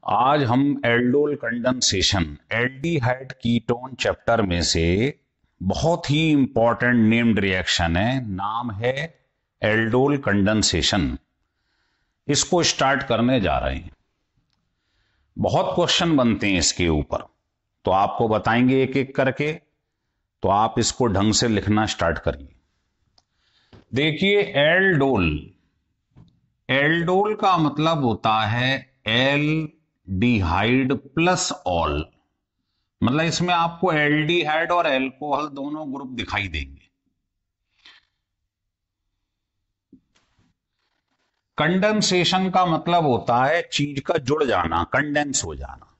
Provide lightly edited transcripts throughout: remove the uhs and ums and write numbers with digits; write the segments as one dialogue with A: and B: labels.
A: आज हम aldol condensation aldehyde ketone chapter में से बहुत ही इंपॉर्टेंट नेम्ड रिएक्शन है, नाम है एल्डोल कंडेंसेशन। इसको स्टार्ट करने जा रहे हैं। बहुत क्वेश्चन बनते हैं इसके ऊपर, तो आपको बताएंगे एक एक करके, तो आप इसको ढंग से लिखना स्टार्ट करिए। देखिए, एल्डोल एल्डोल का मतलब होता है एल्डिहाइड प्लस ऑल। मतलब इसमें आपको एल्डिहाइड और एल्कोहल दोनों ग्रुप दिखाई देंगे। कंडेंसेशन का मतलब होता है चीज का जुड़ जाना, कंडेंस हो जाना।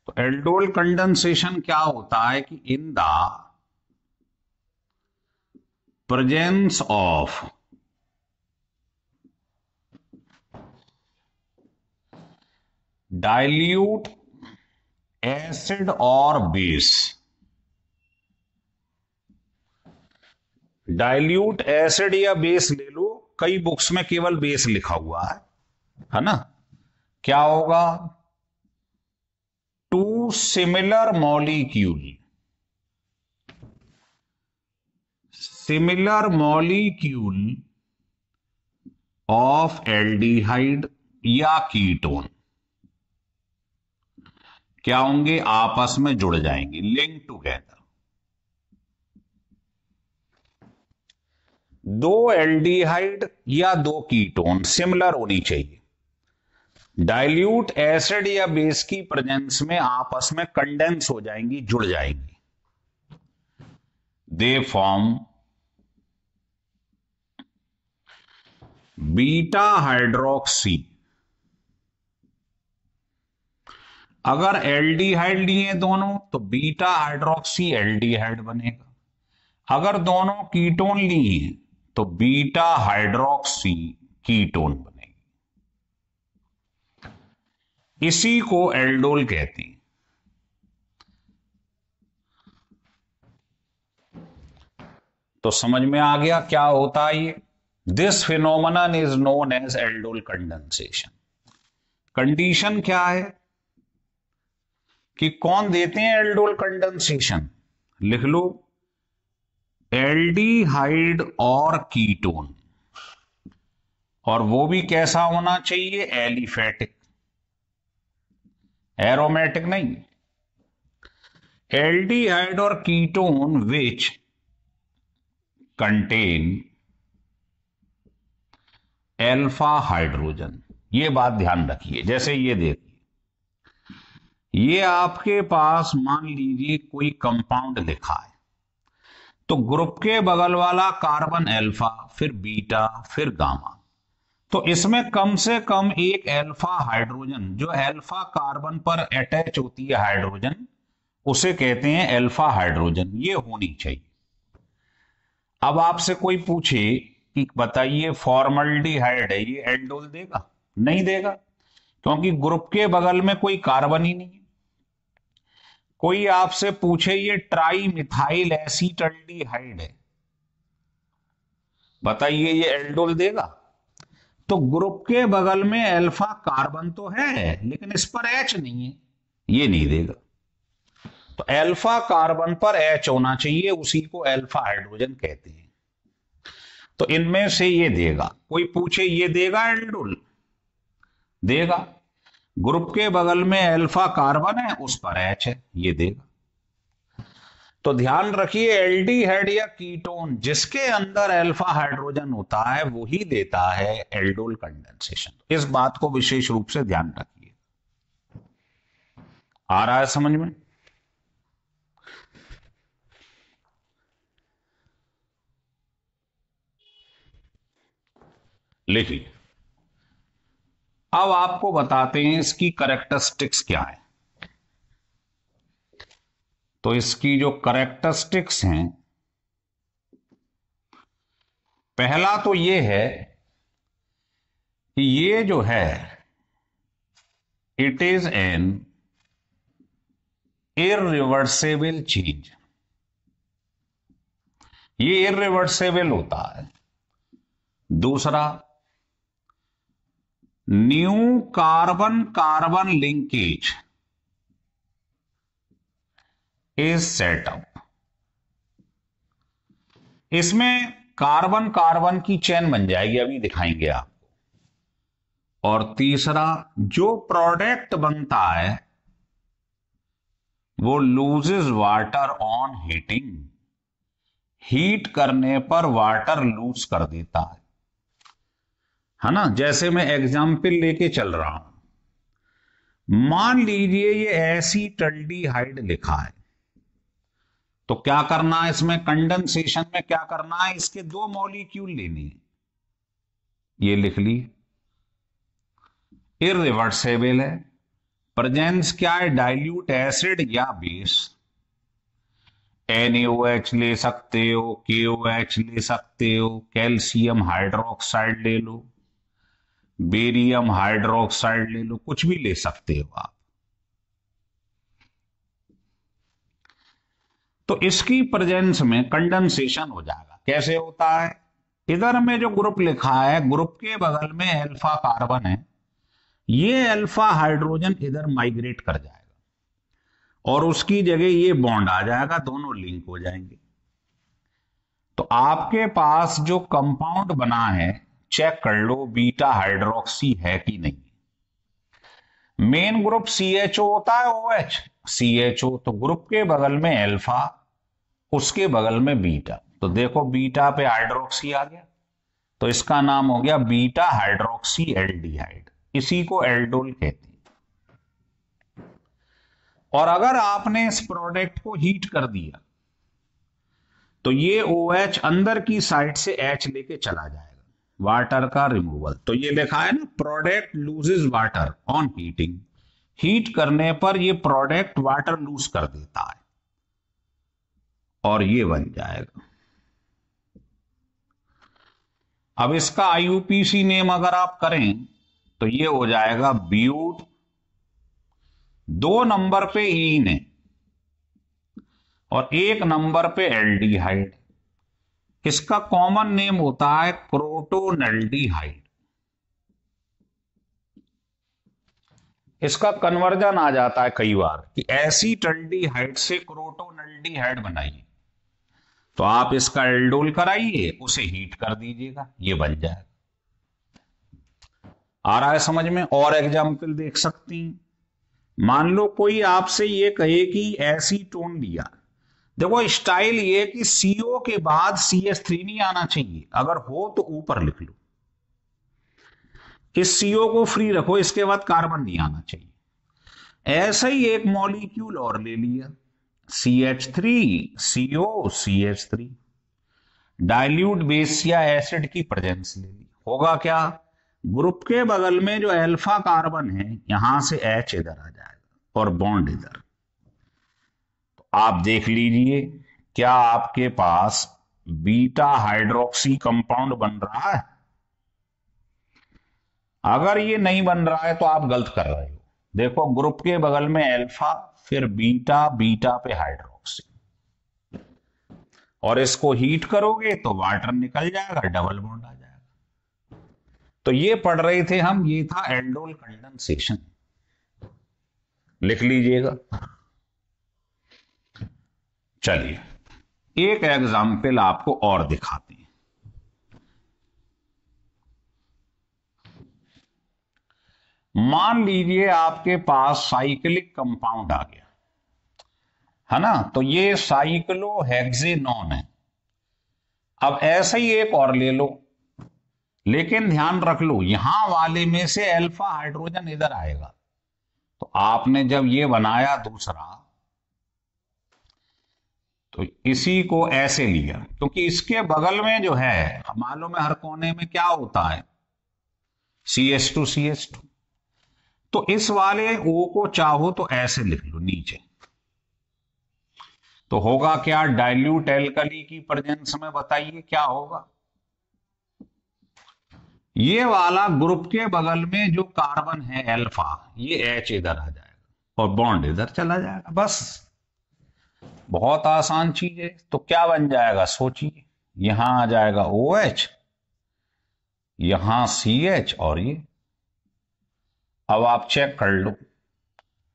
A: तो एल्डोल कंडेंसेशन क्या होता है कि in the presence of dilute acid और बेस। डाइल्यूट एसिड या बेस ले लो, कई बुक्स में केवल बेस लिखा हुआ है ना। क्या होगा? Two similar molecule of aldehyde या कीटोन क्या होंगे? आपस में जुड़ जाएंगे, लिंक टुगेदर। दो एल्डिहाइड या दो कीटोन सिमिलर होनी चाहिए। डाइल्यूट एसिड या बेस की प्रेजेंस में आपस में कंडेंस हो जाएंगी, जुड़ जाएंगी। They form beta hydroxy. अगर एल्डिहाइड लिए दोनों तो बीटा हाइड्रोक्सी एल्डिहाइड बनेगा। अगर दोनों कीटोन लिए तो बीटा हाइड्रोक्सी कीटोन बनेगी। इसी को एल्डोल कहते हैं। तो समझ में आ गया क्या होता है ये? This phenomenon is known as aldol condensation. Condition क्या है कि कौन देते हैं एल्डोल कंडेंसेशन? लिख लो, एल्डिहाइड और कीटोन। और वो भी कैसा होना चाहिए? एलिफेटिक, एरोमेटिक नहीं। एल्डिहाइड और ketone which contain alpha hydrogen. ये बात ध्यान रखिए। जैसे ये देखिए, ये आपके पास मान लीजिए कोई कंपाउंड लिखा है, तो ग्रुप के बगल वाला कार्बन अल्फा, फिर बीटा, फिर गामा। तो इसमें कम से कम एक अल्फा हाइड्रोजन, जो अल्फा कार्बन पर अटैच होती है हाइड्रोजन, उसे कहते हैं अल्फा हाइड्रोजन, ये होनी चाहिए। अब आपसे कोई पूछे कि बताइए फॉर्मल्डिहाइड है, ये एल्डोल देगा? नहीं देगा, क्योंकि ग्रुप के बगल में कोई कार्बन ही नहीं है। कोई आपसे पूछे ये ट्राई मिथाइल एसीटल्डिहाइड है, बताइए ये एल्डोल देगा? तो ग्रुप के बगल में अल्फा कार्बन तो है, लेकिन इस पर एच नहीं है, ये नहीं देगा। तो अल्फा कार्बन पर एच होना चाहिए, उसी को अल्फा हाइड्रोजन कहते हैं। तो इनमें से ये देगा। कोई पूछे ये देगा एल्डोल? देगा। ग्रुप के बगल में अल्फा कार्बन है, उस पर एच है, ये देगा। तो ध्यान रखिए, एल्डिहाइड या कीटोन जिसके अंदर अल्फा हाइड्रोजन होता है वही देता है एल्डोल कंडेंसेशन। इस बात को विशेष रूप से ध्यान रखिए। आ रहा है समझ में? लिखिए। अब आपको बताते हैं इसकी कैरेक्टरिस्टिक्स क्या है। तो इसकी जो कैरेक्टरिस्टिक्स हैं, पहला तो ये है कि ये जो है it is an irreversible change. ये इररिवर्सिबल होता है। दूसरा, new carbon carbon linkage is setup. इसमें कार्बन कार्बन की चेन बन जाएगी, अभी दिखाएंगे आपको। और तीसरा, जो प्रोडक्ट बनता है वो loses water on heating, heat करने पर वाटर लूज कर देता है ना। जैसे मैं एग्जाम्पल लेके चल रहा हूं, मान लीजिए ये एसीटल्डिहाइड लिखा है, तो क्या करना है इसमें, कंडेंसेशन में क्या करना है, इसके दो मॉलिक्यूल लेने हैं, ये लिख ली। इरिवर्सेबल है, प्रेजेंस क्या है, डाइल्यूट एसिड या बेस। NaOH ले सकते हो, KOH ले सकते हो, कैल्शियम हाइड्रोक्साइड ले लो, बेरियम हाइड्रोक्साइड ले लो, कुछ भी ले सकते हो आप। तो इसकी प्रेजेंस में कंडेंसेशन हो जाएगा। कैसे होता है, इधर में जो ग्रुप लिखा है, ग्रुप के बगल में अल्फा कार्बन है, ये अल्फा हाइड्रोजन इधर माइग्रेट कर जाएगा और उसकी जगह ये बॉन्ड आ जाएगा, दोनों लिंक हो जाएंगे। तो आपके पास जो कंपाउंड बना है, चेक कर लो बीटा हाइड्रोक्सी है कि नहीं। मेन ग्रुप CHO होता है, OH CHO, तो ग्रुप के बगल में अल्फा, उसके बगल में बीटा, तो देखो बीटा पे हाइड्रोक्सी आ गया, तो इसका नाम हो गया बीटा हाइड्रोक्सी एल्डिहाइड, इसी को एल्डोल कहते हैं। और अगर आपने इस प्रोडक्ट को हीट कर दिया तो ये OH अंदर की साइड से H लेके चला जाएगा, वाटर का रिमूवल। तो ये लिखा है ना, product loses water on heating, heat करने पर ये प्रोडक्ट वाटर लूज कर देता है और ये बन जाएगा। अब इसका IUPAC नेम अगर आप करें तो ये हो जाएगा ब्यूट, 2 नंबर पे ईन है और 1 नंबर पे एल्डिहाइड। इसका कॉमन नेम होता है क्रोटोनल्डिहाइड। इसका कन्वर्जन आ जाता है कई बार कि एसीटल्डिहाइड से क्रोटोनल्डिहाइड बनाइए, तो आप इसका एल्डोल कराइए, उसे हीट कर दीजिएगा, ये बन जाएगा। आ रहा है समझ में? और एग्जाम्पल देख सकती हैं। मान लो कोई आपसे ये कहे कि एसीटोन लिया, देखो स्टाइल ये कि CO के बाद CH3 नहीं आना चाहिए, अगर हो तो ऊपर लिख लो, इस CO को फ्री रखो, इसके बाद कार्बन नहीं आना चाहिए। ऐसा ही एक मॉलिक्यूल और ले लिया, CH3CO CH3, डाइल्यूट बेस या एसिड की प्रेजेंस ले ली, होगा क्या, ग्रुप के बगल में जो अल्फा कार्बन है, यहां से H इधर आ जाएगा और बॉन्ड इधर। तो आप देख लीजिए, क्या आपके पास बीटा हाइड्रोक्सी कंपाउंड बन रहा है? अगर ये नहीं बन रहा है तो आप गलत कर रहे हो। देखो ग्रुप के बगल में अल्फा, फिर बीटा, बीटा पे हाइड्रोक्सी, और इसको हीट करोगे तो वाटर निकल जाएगा, डबल बॉन्ड आ जाएगा। तो ये पढ़ रहे थे हम, ये था एल्डोल कंडेंसेशन, लिख लीजिएगा। चलिए एक एग्जाम्पल आपको और दिखाते हैं। मान लीजिए आपके पास साइक्लिक कंपाउंड आ गया है ना, तो ये साइक्लोहेक्सेनॉन है। अब ऐसा ही एक और ले लो, लेकिन ध्यान रख लो यहां वाले में से अल्फा हाइड्रोजन इधर आएगा। तो आपने जब ये बनाया दूसरा, तो इसी को ऐसे लिया, क्योंकि इसके बगल में जो है, मालूम है हर कोने में क्या होता है, CH2 CH2। तो इस वाले O को चाहो तो ऐसे लिख लो नीचे, तो होगा क्या, डाइल्यूट एल्कली की प्रेजेंस में बताइए क्या होगा। ये वाला ग्रुप के बगल में जो कार्बन है अल्फा, ये H इधर आ जाएगा और बॉन्ड इधर चला जाएगा, बस बहुत आसान चीज है। तो क्या बन जाएगा सोचिए, यहां आ जाएगा OH, यहां CH और ये अब आप चेक कर लो,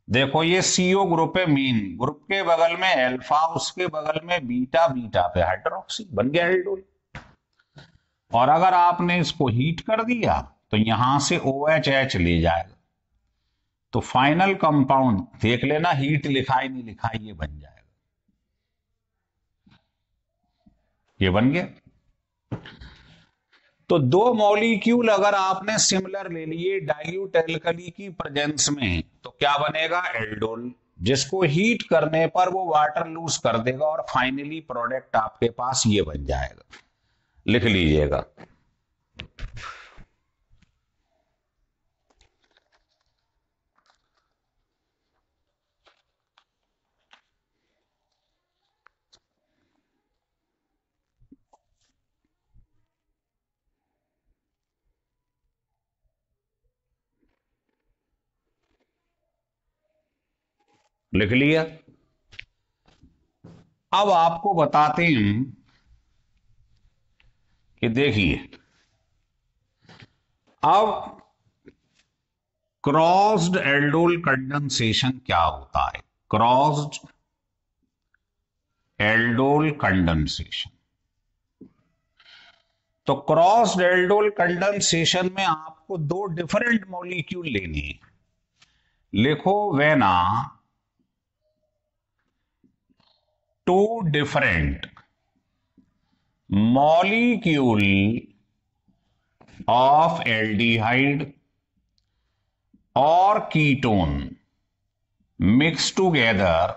A: देखो ये CO ग्रुप है, मीन ग्रुप के बगल में अल्फा, उसके बगल में बीटा, बीटा पे हाइड्रोक्सी, बन गया एल्डोल। और अगर आपने इसको हीट कर दिया तो यहां से OH ले जाएगा, तो फाइनल कंपाउंड देख लेना, हीट लिखा ही नहीं लिखा, ये बन जाएगा, ये बन गया। तो दो मॉलिक्यूल अगर आपने सिमिलर ले लिए डाइल्यूट एल्कली की प्रेजेंस में, तो क्या बनेगा, एल्डोल, जिसको हीट करने पर वो वाटर लूज कर देगा और फाइनली प्रोडक्ट आपके पास ये बन जाएगा। लिख लीजिएगा, लिख लिया। अब आपको बताते हैं कि देखिए, अब क्रॉस्ड एल्डोल कंडेंसेशन क्या होता है, क्रॉस्ड एल्डोल कंडेंसेशन। तो क्रॉस्ड एल्डोल कंडेंसेशन में आपको दो डिफरेंट मॉलिक्यूल लेने हैं। लिखो, वेना two different molecule of aldehyde और ketone mix together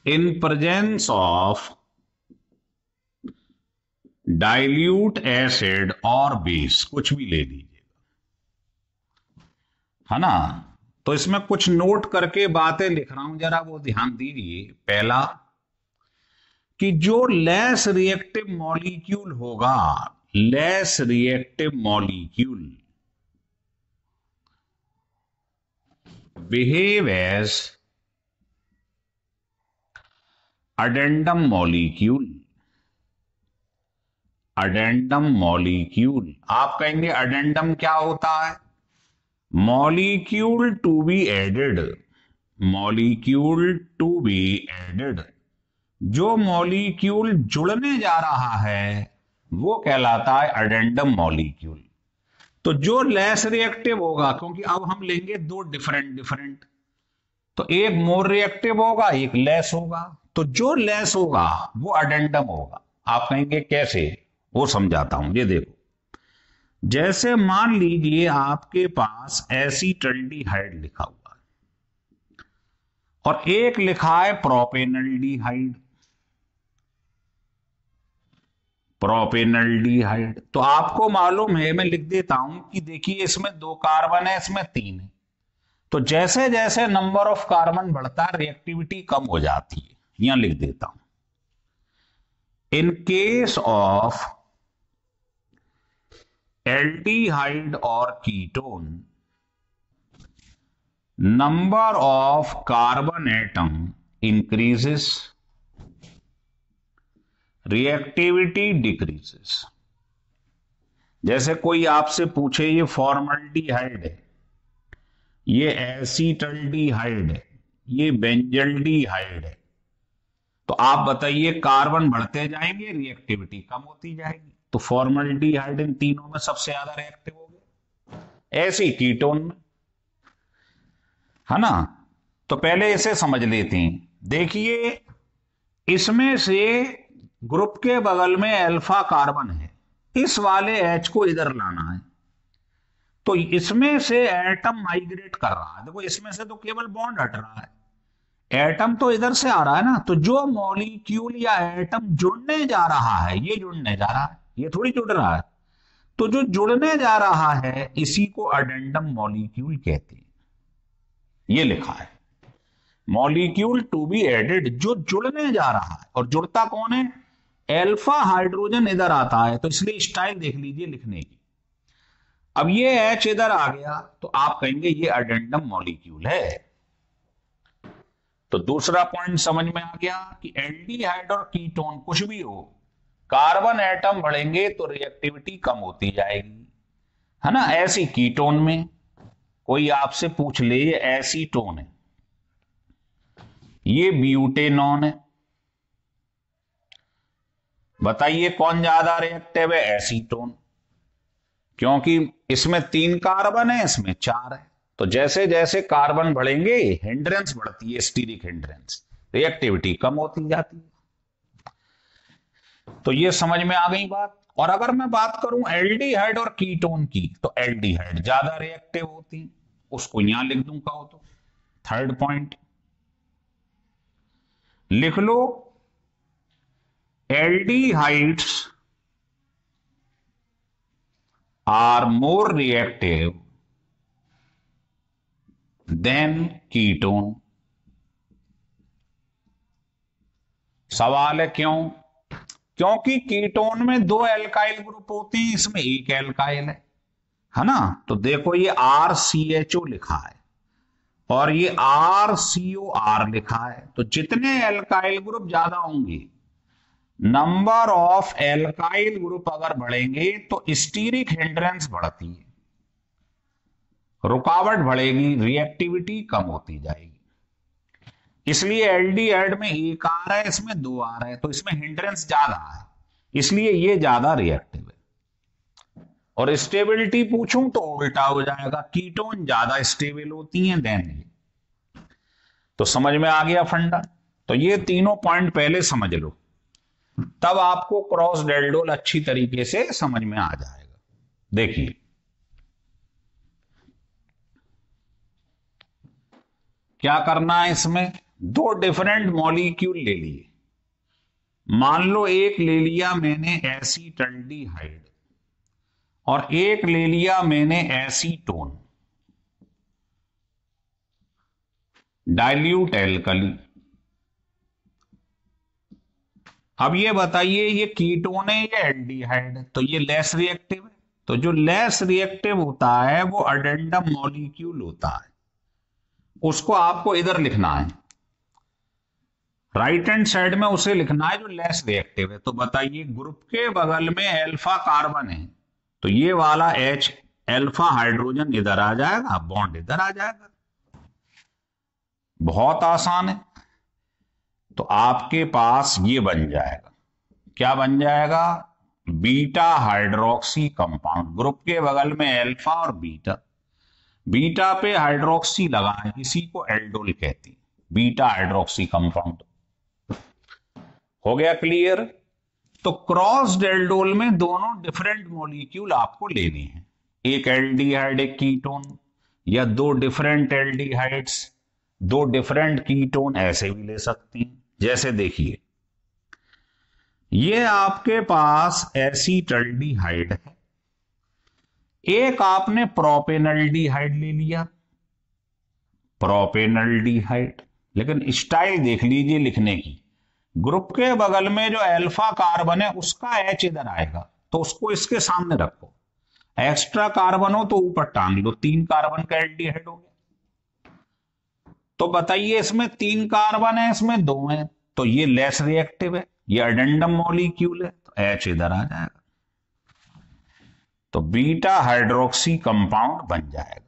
A: in presence of dilute acid और बेस, कुछ भी ले लीजिएगा, है ना। तो इसमें कुछ नोट करके बातें लिख रहा हूं, जरा वो ध्यान दीजिए। पहला, कि जो लेस रिएक्टिव मॉलिक्यूल होगा, less reactive molecule behave as addendum molecule. Addendum molecule, आप कहेंगे अडेंडम क्या होता है, molecule to be added, molecule to be added. जो मॉलिक्यूल जुड़ने जा रहा है वो कहलाता है अडेंडम मॉलिक्यूल। तो जो लेस रिएक्टिव होगा, क्योंकि अब हम लेंगे दो डिफरेंट डिफरेंट, तो एक मोर रिएक्टिव होगा, एक लेस होगा। तो जो लेस होगा वो अडेंडम होगा। आप कहेंगे कैसे, वो समझाता हूं। ये देखो, जैसे मान लीजिए आपके पास एसीटल्डिहाइड लिखा हुआ है और एक लिखा है प्रोपेनल्डिहाइड, प्रोपेनल्डिहाइड। तो आपको मालूम है, मैं लिख देता हूं कि देखिए इसमें 2 कार्बन है, इसमें 3 है। तो जैसे जैसे नंबर ऑफ कार्बन बढ़ता है रिएक्टिविटी कम हो जाती है। यहां लिख देता हूं, इन केस ऑफ एल्डिहाइड और ketone, number of carbon atom increases, reactivity decreases. जैसे कोई आपसे पूछे ये फॉर्मल्डिहाइड है, ये एसीटल्डिहाइड है, ये बेंजल्डिहाइड है, तो आप बताइए कार्बन बढ़ते जाएंगे, रिएक्टिविटी कम होती जाएगी। तो फॉर्मल्डिहाइड इन तीनों में सबसे ज्यादा रिएक्टिव हो गया, ऐसे कीटोन में, है ना। तो पहले इसे समझ लेते हैं। देखिए, इसमें से ग्रुप के बगल में अल्फा कार्बन है, इस वाले H को इधर लाना है। तो इसमें से एटम माइग्रेट कर रहा है, देखो इसमें से तो केवल बॉन्ड हट रहा है, एटम तो इधर से आ रहा है ना। तो जो मॉलिक्यूल या एटम जुड़ने जा रहा है, ये जुड़ने जा रहा है, ये थोड़ी जुड़ रहा है। तो जो जुड़ने जा रहा है इसी को अडेंडम मॉलिक्यूल कहते हैं। ये लिखा है मॉलिक्यूल टू बी एडेड, जो जुड़ने जा रहा है। और जुड़ता कौन है, अल्फा हाइड्रोजन इधर आता है, तो इसलिए स्टाइल देख लीजिए लिखने की। अब ये H इधर आ गया तो आप कहेंगे ये अडेंडम मॉलिक्यूल है। तो दूसरा पॉइंट समझ में आ गया कि एल्डिहाइड और कीटोन कुछ भी हो, कार्बन एटम बढ़ेंगे तो रिएक्टिविटी कम होती जाएगी, है ना। ऐसी कीटोन में कोई आपसे पूछ ले ये एसीटोन है, ये ब्यूटेनॉन है, बताइए कौन ज्यादा रिएक्टिव है? एसीटोन, क्योंकि इसमें 3 कार्बन है, इसमें 4 है। तो जैसे जैसे कार्बन बढ़ेंगे हिंड्रेंस बढ़ती है, स्टीरिक हिंड्रेंस, रिएक्टिविटी कम होती जाती है। तो ये समझ में आ गई बात। और अगर मैं बात करूं एल्डिहाइड और कीटोन की, तो एल्डिहाइड ज्यादा रिएक्टिव होती है, उसको यहां लिख दूं कहो तो। थर्ड पॉइंट लिख लो, aldehydes are more reactive than ketone. सवाल है क्यों? क्योंकि कीटोन में 2 एल्काइल ग्रुप होते हैं, इसमें एक एल्काइल है ना। तो देखो ये RCHO लिखा है और ये RCOR लिखा है, तो जितने एल्काइल ग्रुप ज्यादा होंगे, नंबर ऑफ एल्काइल ग्रुप अगर बढ़ेंगे तो स्टीरिक हिंड्रेंस बढ़ती है, रुकावट बढ़ेगी, रिएक्टिविटी कम होती जाएगी। इसलिए एल्डिहाइड में 1 आ रहा है, इसमें 2 आ रहा है, तो इसमें हिंड्रेंस ज्यादा है, इसलिए ये ज्यादा रिएक्टिव है। और स्टेबिलिटी पूछूं तो उल्टा हो जाएगा, कीटोन ज्यादा स्टेबल होती हैं देन ये। तो समझ में आ गया फंडा। तो ये तीनों पॉइंट पहले समझ लो, तब आपको क्रॉस डेल्डोल अच्छी तरीके से समझ में आ जाएगा। देखिए क्या करना है, इसमें 2 डिफरेंट मॉलिक्यूल ले लिए। मान लो एक ले लिया मैंने एसीटल्डिहाइड और एक ले लिया मैंने एसीटोन, डाइल्यूट एल्कली। अब ये बताइए ये कीटोन है या एल्डिहाइड? तो ये लेस रिएक्टिव है, तो जो लेस रिएक्टिव होता है वो अडेंडम मॉलिक्यूल होता है, उसको आपको इधर लिखना है, राइट हैंड साइड में उसे लिखना है जो लेस रिएक्टिव है। तो बताइए ग्रुप के बगल में अल्फा कार्बन है, तो ये वाला H अल्फा हाइड्रोजन इधर आ जाएगा, बॉन्ड इधर आ जाएगा, बहुत आसान है। तो आपके पास ये बन जाएगा, क्या बन जाएगा? बीटा हाइड्रोक्सी कंपाउंड, ग्रुप के बगल में अल्फा और बीटा, बीटा पे हाइड्रोक्सी लगा है, इसी को एल्डोल कहती है, बीटा हाइड्रोक्सी कंपाउंड। हो गया क्लियर? तो क्रॉस डेल्डोल में दोनों डिफरेंट मॉलिक्यूल आपको लेने हैं, एक एल्डिहाइड एक कीटोन, या 2 डिफरेंट एल्डिहाइड्स 2 डिफरेंट कीटोन, ऐसे भी ले सकती हैं। जैसे देखिए ये आपके पास एसीटल्डिहाइड है, एक आपने प्रोपेनल्डिहाइड ले लिया, प्रोपेनल्डिहाइड, लेकिन स्टाइल देख लीजिए लिखने की, ग्रुप के बगल में जो अल्फा कार्बन है उसका H इधर आएगा, तो उसको इसके सामने रखो, एक्स्ट्रा कार्बन हो तो ऊपर टांग लो, 3 कार्बन का एल्डिहाइड हो गया। तो बताइए इसमें 3 कार्बन है, इसमें 2 है, तो ये लेस रिएक्टिव है, ये अडेंडम मॉलिक्यूल है, तो H इधर आ जाएगा, तो बीटा हाइड्रोक्सी कंपाउंड बन जाएगा।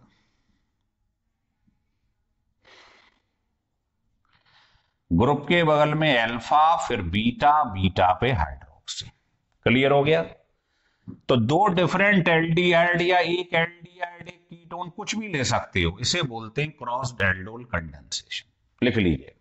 A: ग्रुप के बगल में अल्फा, फिर बीटा, बीटा पे हाइड्रोक्सी। क्लियर हो गया? तो 2 डिफरेंट एल्डिहाइड या एक एल्डिहाइड एक कीटोन कुछ भी ले सकते हो, इसे बोलते हैं क्रॉस डेल्डोल कंडेंसेशन। लिख लीजिए।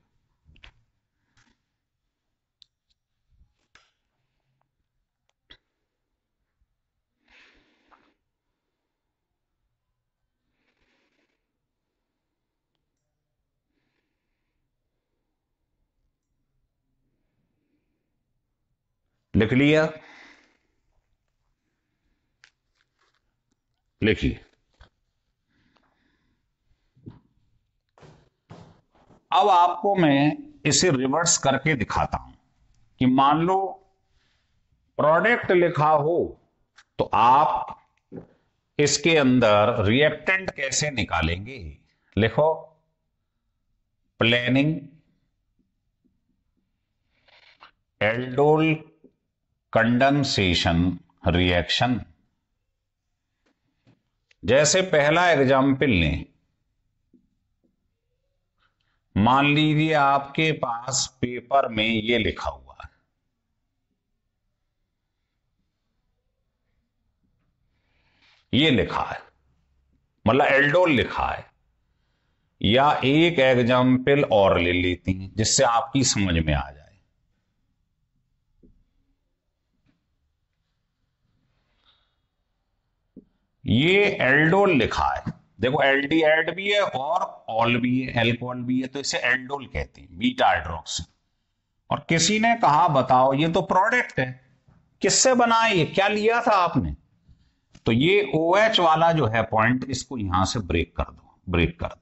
A: लिख लिया? लिखिए। अब आपको मैं इसे रिवर्स करके दिखाता हूं कि मान लो प्रोडक्ट लिखा हो तो आप इसके अंदर रिएक्टेंट कैसे निकालेंगे। लिखो प्लेनिंग एल्डोल कंडेंसेशन रिएक्शन। जैसे पहला एग्जाम्पल लें, मान लीजिए आपके पास पेपर में ये लिखा हुआ है, ये लिखा है, मतलब एल्डोल लिखा है। या एक एग्जाम्पल और ले लेती हैं जिससे आपकी समझ में आ जाए। ये एल्डोल लिखा है, देखो एल्डिहाइड भी है और ऑल भी है, एल्कोहल भी है, तो इसे एल्डोल कहते हैं, बीटा हाइड्रोक्सी। और किसी ने कहा बताओ ये तो प्रोडक्ट है, किससे बना है, ये क्या लिया था आपने? तो ये OH वाला जो है पॉइंट, इसको यहां से ब्रेक कर दो, ब्रेक कर दो।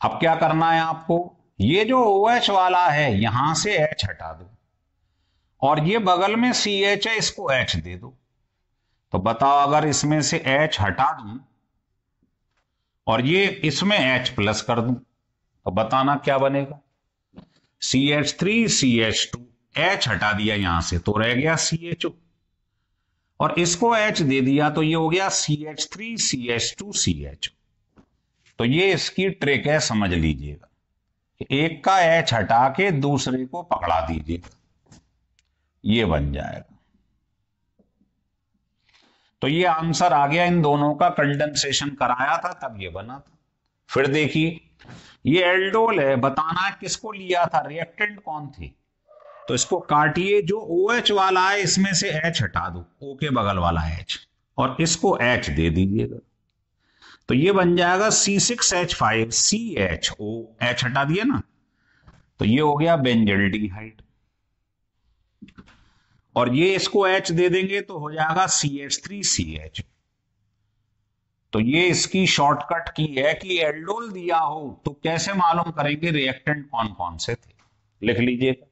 A: अब क्या करना है आपको, ये जो OH वाला है यहां से H हटा दो, और ये बगल में CH है, इसको H दे दो। तो बताओ अगर इसमें से H हटा दूं और ये इसमें H प्लस कर दूं, तो बताना क्या बनेगा? CH3CH2, H हटा दिया यहां से तो रह गया CHO, और इसको H दे दिया तो ये हो गया CH3CH2CHO। तो ये इसकी ट्रिक है, समझ लीजिएगा। एक का H हटा के दूसरे को पकड़ा दीजिएगा, ये बन जाएगा। तो ये आंसर आ गया, इन दोनों का कंडेंसेशन कराया था तब ये बना था। फिर देखिए, ये एल्डोल है, बताना है किसको लिया था, रिएक्टेंट कौन थे। तो इसको काटिए, जो OH वाला है इसमें से H हटा दो, O के बगल वाला H, और इसको H दे दीजिएगा। तो ये बन जाएगा C6H5CHO, H हटा दिया ना, तो ये हो गया बेंजल्डिहाइड। और ये इसको H दे देंगे तो हो जाएगा CH3CH। तो ये इसकी शॉर्टकट की है कि एल्डोल दिया हो तो कैसे मालूम करेंगे रिएक्टेंट कौन कौन से थे। लिख लीजिए,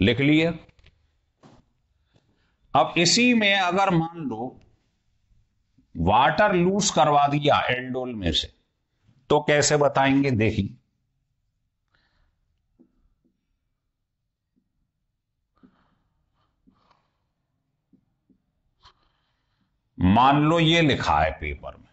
A: लिख लिए। अब इसी में अगर मान लो वाटर लूज करवा दिया एल्डोल में से, तो कैसे बताएंगे, देखिए। मान लो ये लिखा है पेपर में,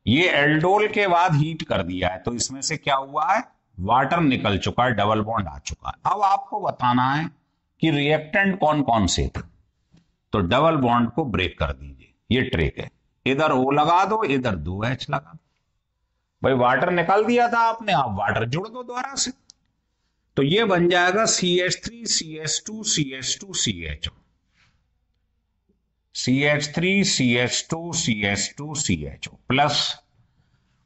A: ये एल्डोल के बाद हीट कर दिया है, तो इसमें से क्या हुआ है, वाटर निकल चुका है, डबल बॉन्ड आ चुका है। अब आपको बताना है कि रिएक्टेंट कौन कौन से थे, तो डबल बॉन्ड को ब्रेक कर दीजिए, ये ट्रिक है। इधर O लगा दो, इधर 2H लगा दो। भाई वाटर निकाल दिया था आपने, आप वाटर जोड़ दो दोबारा से, तो ये बन जाएगा CH3CH2CH2CHO, CH3CH2CH2CHO प्लस,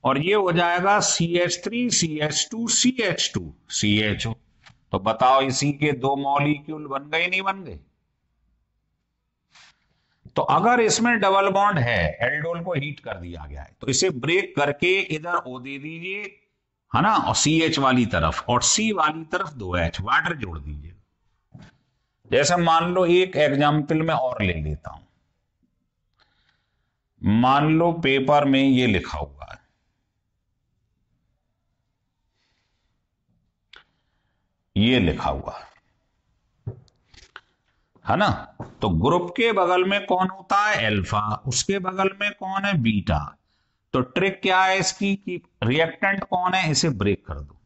A: और ये हो जाएगा CH3CH2CH2CHO। तो बताओ इसी के दो मॉलिक्यूल बन गए नहीं बन गए? तो अगर इसमें डबल बॉन्ड है, एल्डोल को हीट कर दिया गया है, तो इसे ब्रेक करके इधर O दे दीजिए, है ना, और CH वाली तरफ, और C वाली तरफ 2H, वाटर जोड़ दीजिए। जैसे मान लो एक एग्जाम्पल में और ले लेता हूं, मान लो पेपर में ये लिखा हुआ है, ये लिखा हुआ है ना, तो ग्रुप के बगल में कौन होता है, अल्फा, उसके बगल में कौन है, बीटा। तो ट्रिक क्या है इसकी कि रिएक्टेंट कौन है, इसे ब्रेक कर दो,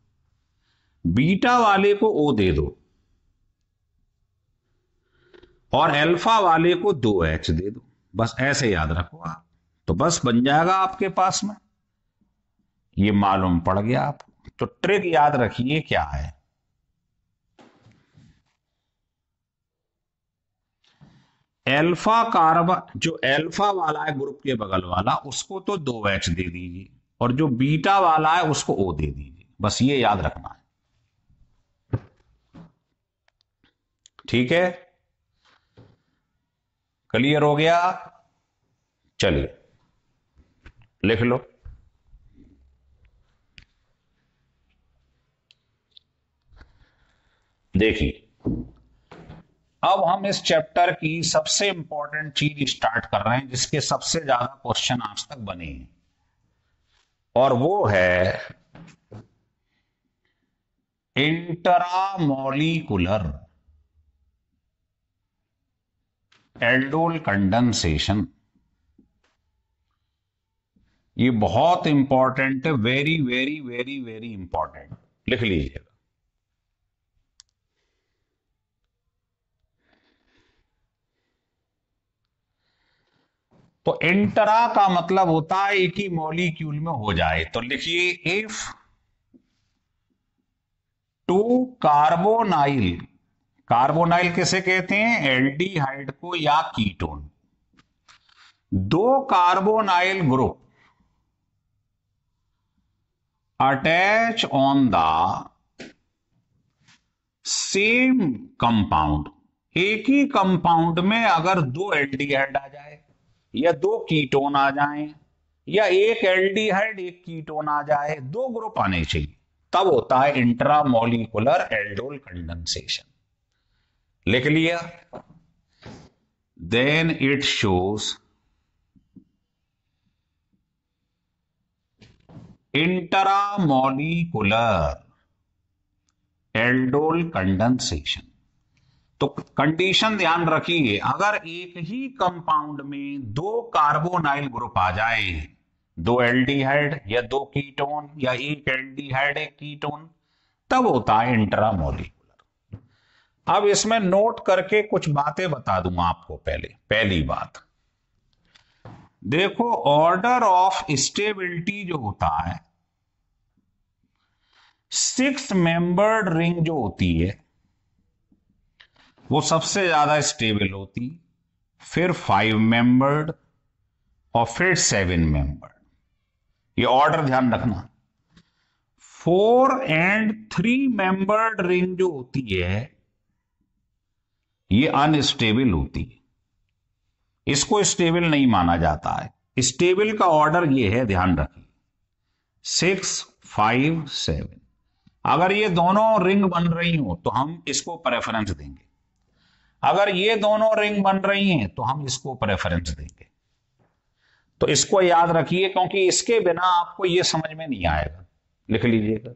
A: बीटा वाले को O दे दो और अल्फा वाले को 2H दे दो, बस ऐसे याद रखो आप, तो बस बन जाएगा आपके पास में, ये मालूम पड़ गया आपको। तो ट्रिक याद रखिए क्या है, अल्फा कार्बन, जो अल्फा वाला है ग्रुप के बगल वाला, उसको तो 2H दे दीजिए, और जो बीटा वाला है उसको O दे दीजिए, बस ये याद रखना है, ठीक है। क्लियर हो गया? चलिए लिख लो। देखिए, अब हम इस चैप्टर की सबसे इंपॉर्टेंट चीज स्टार्ट कर रहे हैं, जिसके सबसे ज्यादा क्वेश्चन आज तक बने हैं। और वो है इंट्रामोलिकुलर एल्डोल कंडेंसेशन। ये बहुत इंपॉर्टेंट है, very very very very important, लिख लीजिएगा। तो इंटरा का मतलब होता है एक ही मॉलिक्यूल में हो जाए। तो लिखिए इफ टू कार्बोनाइल, कार्बोनाइल किसे कहते हैं? एल्डिहाइड को या कीटोन। दो carbonyl group attach on the same compound, एक ही कंपाउंड में अगर दो एल्डिहाइड आ जाए या दो कीटोन आ जाएं या एक एल्डिहाइड एक कीटोन आ जाए, दो ग्रुप आने चाहिए, तब होता है इंट्रामोलिकुलर एल्डोल कंडेंसेशन। लिख लिया? Then it shows intramolecular aldol condensation. तो कंडीशन ध्यान रखिए, अगर एक ही कंपाउंड में दो कार्बोनाइल ग्रुप आ जाए, दो एल्डिहाइड या दो कीटोन या एक एल्डिहाइड एक कीटोन, तब होता है इंट्रामोलिकुलर। अब इसमें नोट करके कुछ बातें बता दूंगा आपको। पहली बात देखो, ऑर्डर ऑफ स्टेबिलिटी जो होता है, 6 मेंबर्ड रिंग जो होती है वो सबसे ज्यादा स्टेबल होती, फिर 5 मेंबर्ड और फिर 7 मेंबर्ड। ये ऑर्डर ध्यान रखना। 4 एंड 3 मेंबर्ड रिंग जो होती है ये अनस्टेबल होती है, इसको स्टेबल नहीं माना जाता है। स्टेबल का ऑर्डर ये है, ध्यान रखिए, 6 5 7। अगर ये दोनों रिंग बन रही हो तो हम इसको प्रेफरेंस देंगे, अगर ये दोनों रिंग बन रही हैं तो हम इसको प्रेफरेंस देंगे। तो इसको याद रखिए, क्योंकि इसके बिना आपको ये समझ में नहीं आएगा। लिख लीजिएगा।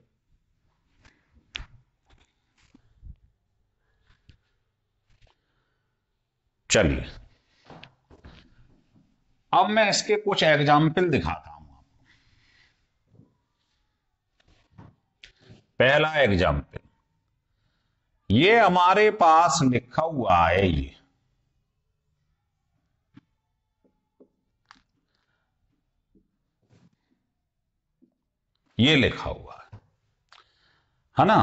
A: चलिए अब मैं इसके कुछ एग्जाम्पल दिखाता हूं आपको। पहला एग्जाम्पल, ये हमारे पास लिखा हुआ है, ये लिखा हुआ है ना।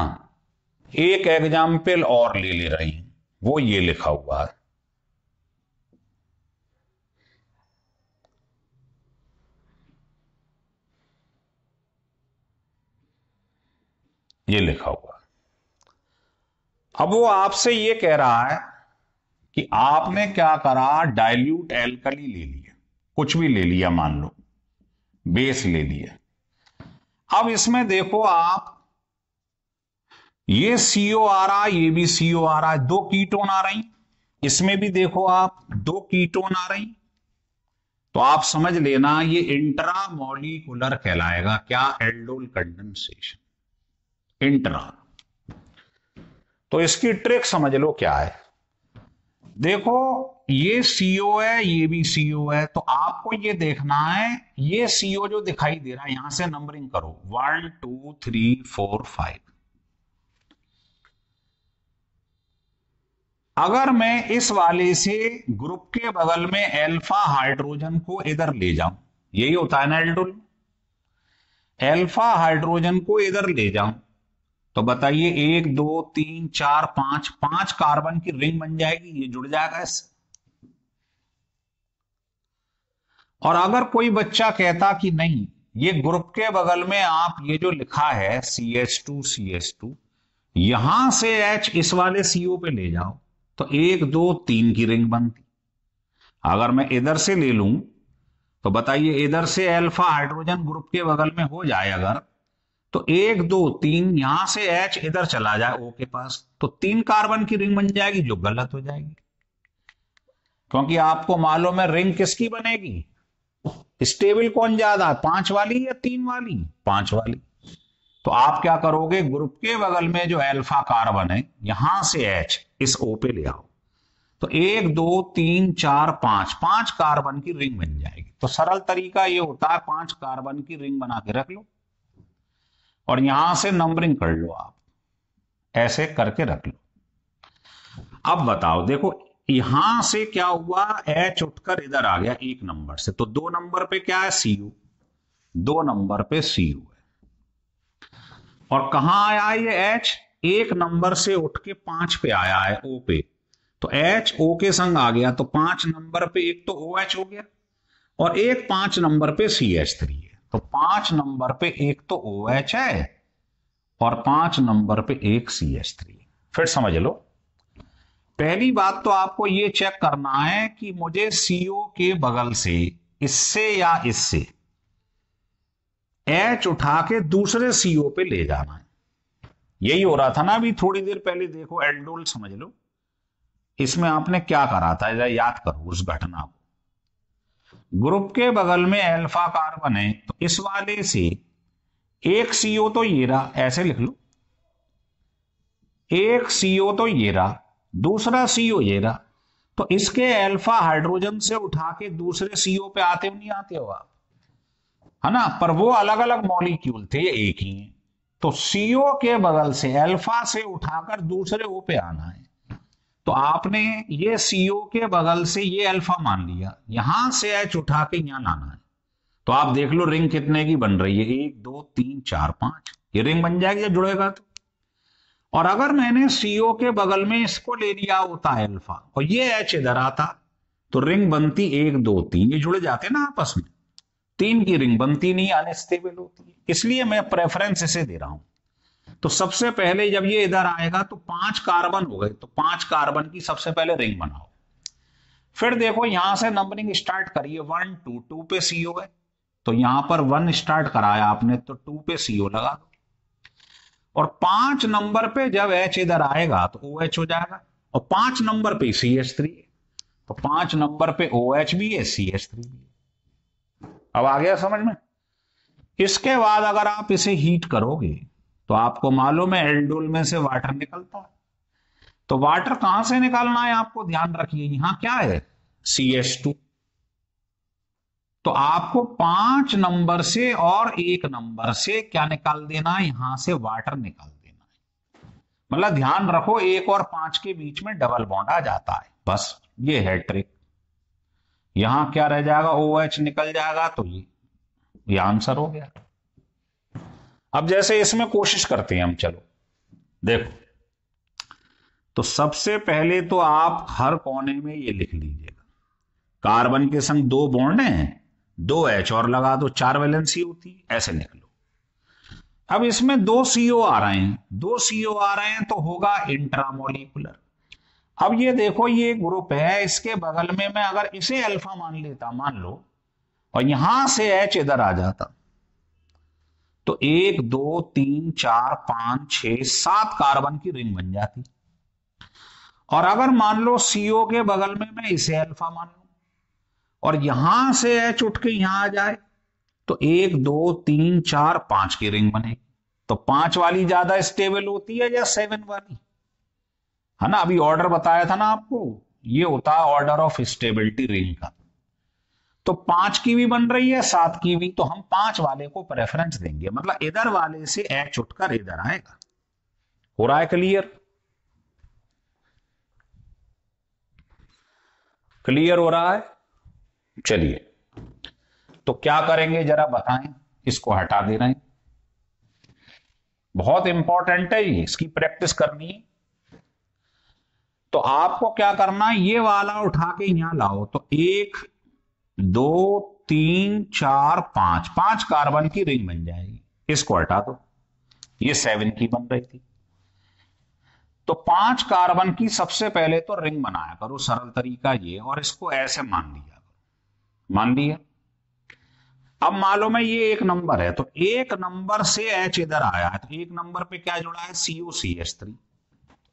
A: एक एग्जाम्पल और ले रही हूं, वो ये लिखा हुआ है, ये लिखा हुआ है। अब वो आपसे ये कह रहा है कि आपने क्या करा, डाइल्यूट एल्कली ले लिया, कुछ भी ले लिया, मान लो बेस ले लिया। अब इसमें देखो आप, ये सीओ आ रहा है, ये भी सीओ आ रहा है, दो कीटोन आ रही, इसमें भी देखो आप दो कीटोन आ रही। तो आप समझ लेना ये इंट्रामोलिकुलर कहलाएगा। क्या? Aldol condensation, intra. तो इसकी ट्रिक समझ लो क्या है। देखो ये सीओ है, ये भी सीओ है, तो आपको ये देखना है, ये सीओ जो दिखाई दे रहा है यहां से नंबरिंग करो, 1 2 3 4 5। अगर मैं इस वाले से ग्रुप के बगल में अल्फा हाइड्रोजन को इधर ले जाऊं, यही होता है ना एल्डोल, अल्फा हाइड्रोजन को इधर ले जाऊं, तो बताइए 1 2 3 4 5, 5 कार्बन की रिंग बन जाएगी, ये जुड़ जाएगा इससे। और अगर कोई बच्चा कहता कि नहीं, ये ग्रुप के बगल में आप ये जो लिखा है CH2 यहां से H इस वाले CO पे ले जाओ, तो 1 2 3 की रिंग बनती। अगर मैं इधर से ले लूं तो बताइए, इधर से अल्फा हाइड्रोजन ग्रुप के बगल में हो जाए अगर, तो 1 2 3 यहां से H इधर चला जाए O के पास, तो 3 कार्बन की रिंग बन जाएगी, जो गलत हो जाएगी। क्योंकि आपको मालूम है रिंग किसकी बनेगी, स्टेबल कौन ज्यादा है, 5 वाली या 3 वाली? 5 वाली। तो आप क्या करोगे, ग्रुप के बगल में जो अल्फा कार्बन है यहां से H इस O पे ले आओ, तो 1 2 3 4 5 5 कार्बन की रिंग बन जाएगी। तो सरल तरीका ये होता है 5 कार्बन की रिंग बना के रख लो और यहां से नंबरिंग कर लो, आप ऐसे करके रख लो। अब बताओ, देखो यहां से क्या हुआ, H उठकर इधर आ गया 1 नंबर से, तो 2 नंबर पे क्या है, Cu, 2 नंबर पे Cu है। और कहां आया है ये H, 1 नंबर से उठ के 5 पे आया है, O पे, तो H O के संग आ गया, तो 5 नंबर पे एक तो OH हो गया और एक 5 नंबर पे CH3 है। तो 5 नंबर पे एक तो OH है और 5 नंबर पे एक CH3। फिर समझ लो, पहली बात तो आपको ये चेक करना है कि मुझे CO के बगल से इससे या इससे H उठा के दूसरे CO पे ले जाना है। यही हो रहा था ना अभी थोड़ी देर पहले, देखो एल्डोल समझ लो, इसमें आपने क्या करा था, याद करो उस घटना को। ग्रुप के बगल में अल्फा कार्बन है, तो इस वाले से एक CO तो ये रहा, ऐसे लिख लो, एक CO तो ये रहा, दूसरा CO ये रहा, तो इसके अल्फा हाइड्रोजन से उठा के दूसरे CO पे आते हो नहीं आते हो आप, है ना, पर वो अलग अलग मॉलिक्यूल थे, ये एक ही है। तो CO के बगल से अल्फा से उठाकर दूसरे O पे आना है, तो आपने ये CO के बगल से ये अल्फा मान लिया, यहां से H उठा के यहां लाना है। तो आप देख लो रिंग कितने की बन रही है, 1 2 3 4 5, ये रिंग बन जाएगी जब जुड़ेगा तो। और अगर मैंने CO के बगल में इसको ले लिया होता है अल्फा और ये H इधर आता, तो रिंग बनती 1 2 3, ये जुड़ जाते ना आपस में, 3 की रिंग बनती नहीं, अनस्टेबल होती है, इसलिए मैं प्रेफरेंस इसे दे रहा हूं। तो सबसे पहले जब ये इधर आएगा तो 5 कार्बन हो गए, तो 5 कार्बन की सबसे पहले रिंग बनाओ। फिर देखो यहां से नंबरिंग स्टार्ट करिए, 1 2 2 पे CO है, तो यहां पर 1 स्टार्ट कराया आपने, तो 2 पे CO लगा दो, और 5 नंबर पे जब H इधर आएगा तो OH हो जाएगा, और 5 नंबर पे CH3 है, तो 5 नंबर पे OH भी है, CH3 भी है। अब आ गया समझ में? इसके बाद अगर आप इसे हीट करोगे तो आपको मालूम है एल्डोल में से वाटर निकलता है, तो वाटर कहां से निकालना है आपको ध्यान रखिए, यहां क्या है, CH2, तो आपको 5 नंबर से और 1 नंबर से क्या निकाल देना है, यहां से वाटर निकाल देना है। मतलब ध्यान रखो 1 और 5 के बीच में डबल बॉन्ड आ जाता है, बस ये है ट्रिक। यहां क्या रह जाएगा, OH निकल जाएगा, तो ये आंसर हो गया। अब जैसे इसमें कोशिश करते हैं हम, चलो देखो, तो सबसे पहले तो आप हर कोने में ये लिख लीजिएगा, कार्बन के संग 2 बॉन्ड हैं, 2 H और लगा दो, 4 वैलेंसी होती है, ऐसे लिख लो। अब इसमें 2 CO आ रहे हैं, 2 CO आ रहे हैं तो होगा इंट्रामोलिकुलर। अब ये देखो ये ग्रुप है, इसके बगल में मैं अगर इसे अल्फा मान लेता, मान लो, और यहां से H इधर आ जाता, तो 1 2 3 4 5 6 7 कार्बन की रिंग बन जाती। और अगर मान लो CO के बगल में मैं इसे अल्फा मान लू और यहां से H उठ के यहां आ जाए, तो 1 2 3 4 5 की रिंग बनेगी। तो 5 वाली ज्यादा स्टेबल होती है या 7 वाली, है ना, अभी ऑर्डर बताया था ना आपको, ये होता है ऑर्डर ऑफ स्टेबिलिटी रिंग का। तो 5 की भी बन रही है, 7 की भी, तो हम 5 वाले को प्रेफरेंस देंगे, मतलब इधर वाले से H उठकर इधर आएगा। हो रहा है क्लियर? क्लियर हो रहा है? चलिए, तो क्या करेंगे जरा बताएं, इसको हटा दे रहे हैं, बहुत इंपॉर्टेंट है ये, इसकी प्रैक्टिस करनी है। तो आपको क्या करना है, ये वाला उठा के यहां लाओ, तो 1 2 3 4 5 5 कार्बन की रिंग बन जाएगी, इसको हटा दो, ये 7 की बन रही थी। तो 5 कार्बन की सबसे पहले तो रिंग बनाया करो, सरल तरीका ये, और इसको ऐसे मान लिया करो, मान लिया। अब मालूम है ये 1 नंबर है, तो 1 नंबर से H इधर आया है, तो 1 नंबर पे क्या जुड़ा है, COCH3।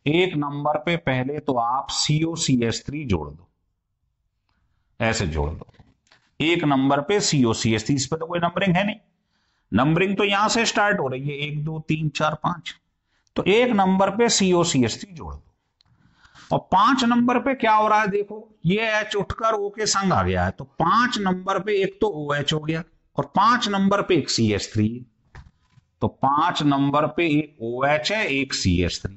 A: 1 नंबर पे पहले तो आप COCH3 जोड़ दो, ऐसे जोड़ दो, एक नंबर पे COCH3, इस पे तो कोई नंबरिंग है नहीं, नंबरिंग तो यहां से स्टार्ट हो रही है 1 2 3 4 5, तो एक नंबर पे COCH3 जोड़ दो। और 5 नंबर पे क्या हो रहा है देखो, ये H उठकर O के संग आ गया है, तो 5 नंबर पे एक तो OH हो गया और 5 नंबर पे एक CH3 है, तो 5 नंबर पे एक OH है एक CH3,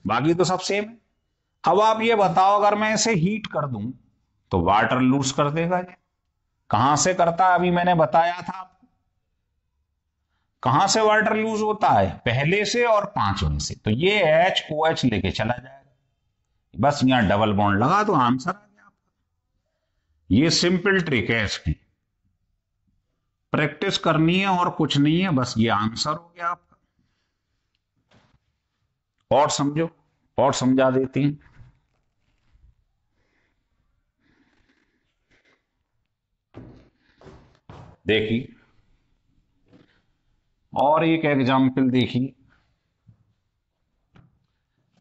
A: बाकी तो सब सेम है। अब आप ये बताओ अगर मैं इसे हीट कर दूं तो वाटर लूज कर देगा ये। कहां से करता है, अभी मैंने बताया था आपको, कहां से वाटर लूज होता है, पहले से और पांचवें से, तो ये HOH लेके चला जाएगा, बस यहां डबल बॉन्ड लगा तो आंसर आ गया आपका। ये सिंपल ट्रिक है इसकी, प्रैक्टिस करनी है और कुछ नहीं है, बस ये आंसर हो गया आपका। और समझो, और समझा देती हैं। देखिए और एक एग्जाम्पल देखिए,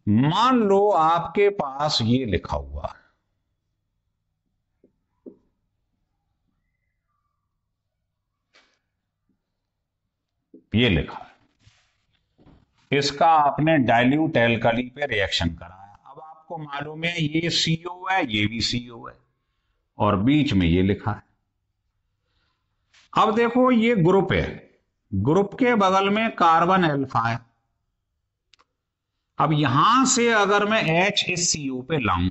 A: मान लो आपके पास ये लिखा हुआ है, ये लिखा है, इसका आपने डाइल्यूट एल्कली पे रिएक्शन कराया। अब आपको मालूम है ये CO है, ये भी CO है, और बीच में ये लिखा है। अब देखो ये ग्रुप है, ग्रुप के बगल में कार्बन अल्फा है। अब यहां से अगर मैं H इस CO पे लाऊं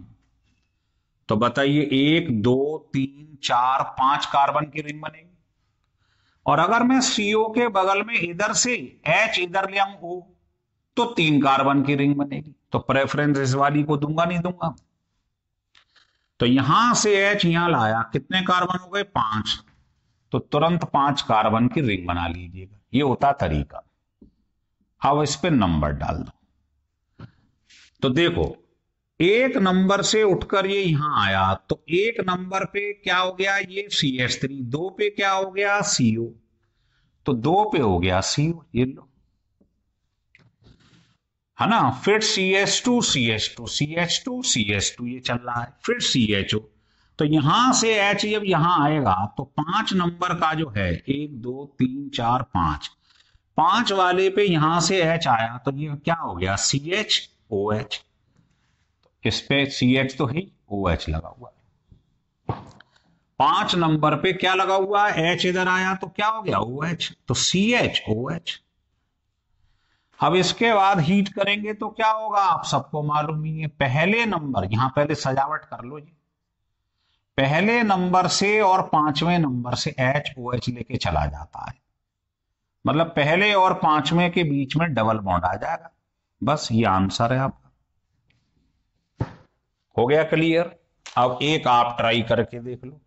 A: तो बताइए 1 2 3 4 5 कार्बन की रिंग बनेगी, और अगर मैं CO के बगल में इधर से H इधर ले आऊं O तो 3 कार्बन की रिंग बनेगी। तो प्रेफरेंस इस वाली को दूंगा नहीं दूंगा, तो यहां से H यहां लाया, कितने कार्बन हो गए 5, तो तुरंत 5 कार्बन की रिंग बना लीजिएगा, ये होता तरीका। अब इस पे नंबर डाल दो, तो देखो एक नंबर से उठकर ये यहां आया, तो एक नंबर पे क्या हो गया ये CH3, 2 पे क्या हो गया CO, तो 2 पे हो गया CO, ये लो है ना, फिर CH2 CH2 CH2 CH2 ये चल रहा है, फिर CHO, तो यहां से H जब यहां आएगा तो 5 नंबर का जो है 1 2 3 4 5, 5 वाले पे यहां से H आया तो ये क्या हो गया CHOH, इस पे CH तो ही OH लगा हुआ है। 5 नंबर पे क्या लगा हुआ है H, इधर आया तो क्या हो गया OH, तो CHOH। अब इसके बाद हीट करेंगे तो क्या होगा आप सबको मालूम ही है, पहले नंबर, यहां पहले सजावट कर लो जी, पहले नंबर से और पांचवें नंबर से HOH लेके चला जाता है, मतलब पहले और पांचवें के बीच में डबल बॉन्ड आ जाएगा, बस ये आंसर है आपका। हो गया क्लियर। अब एक आप ट्राई करके देख लो,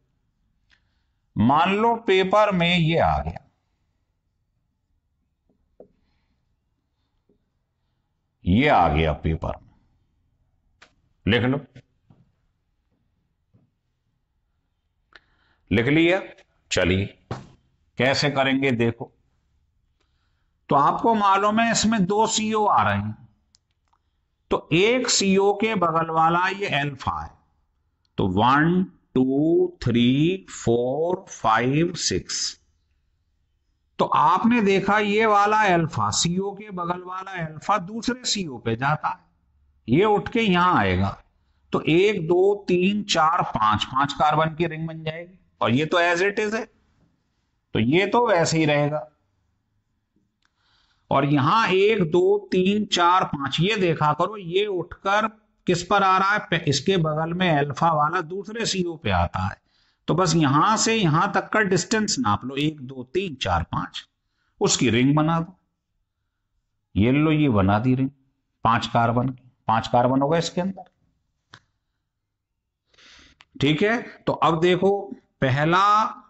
A: मान लो पेपर में ये आ गया, ये आ गया पेपर में, लिख लो, लिख लिया, चलिए कैसे करेंगे देखो। तो आपको मालूम है इसमें 2 CO आ रहे हैं, तो एक CO के बगल वाला ये अल्फा है, तो 1 2 3 4 5 6, तो आपने देखा ये वाला अल्फा CO के बगल वाला अल्फा दूसरे CO पे जाता है, ये उठ के यहां आएगा, तो 1 2 3 4 5, 5 कार्बन की रिंग बन जाएगी, और ये तो एज इट इज है, तो ये तो वैसे ही रहेगा। और यहां 1 2 3 4 5, ये देखा करो ये उठकर किस पर आ रहा है, इसके बगल में अल्फा वाला दूसरे CO पे आता है, तो बस यहां से यहां तक का डिस्टेंस नाप लो, 1 2 3 4 5, उसकी रिंग बना दो, ये लो ये बना दी रिंग 5 कार्बन की, 5 कार्बन होगा इसके अंदर, ठीक है। तो अब देखो पहला